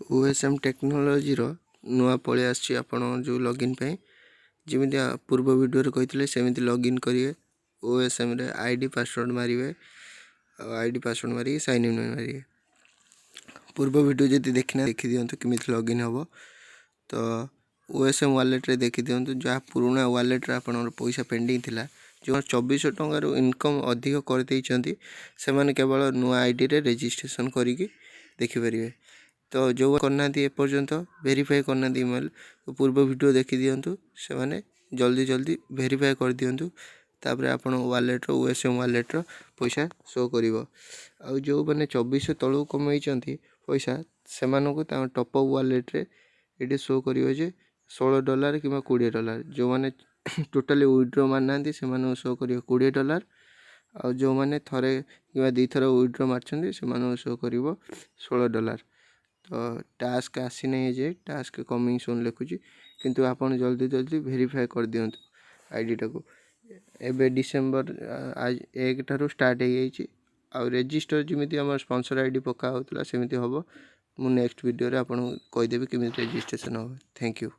OSM technology नुआ पलि आसी आपण जो लॉगिन पे जमी पूर्व वीडियो कहते सेमती लॉगिन करेंगे OSM रे आईडी पासवर्ड मारे आईडी पासवर्ड मारिक साइन इन मारे पूर्व वीडियो जब देखना देखी दिंतु केमी लॉगिन हम तो OSM वालेट रे देखी दिंतु जहाँ पुराना वालेट आप पैसा पेंडिंग थिला जो 2400 टंकार इनकम अधिक करते से केवल नुआ आईडी रे रजिस्ट्रेशन करिकी देखिपारे। तो जो करना एपर्यंत वेरीफाई करना ईमेल तो पूर्व वीडियो देखी दिंतु से जल्दी जल्दी वेरीफाई कर दिंतु तापर आपण वालेट OSM वालेट पैसा शो कर जो मैंने 2400 तलू कमई पैसा से टॉपअप वालेट रे ये शो कर $16 कि $20 जो मैंने टोटाली विड्रो मारना से शो कर $20 और जो मैंने थरे कि दी थर विड्रो मार्च से शो कर $16। तो टास्क आसी नहीं जे टास्क कमिंग सून लिखुची किंतु आपन जल्दी जल्दी वेरीफाई कर दियंतु आईडी टाको एबे डिसेंबर आज 1 ठारू स्टार्ट हो जाइए आ रजिस्टर जमी आम स्पॉन्सर आईडी पका होता सेमती हम मु नेक्स्ट वीडियो रे आपन कहीदेवी केमी रजिस्ट्रेशन हो। Thank you.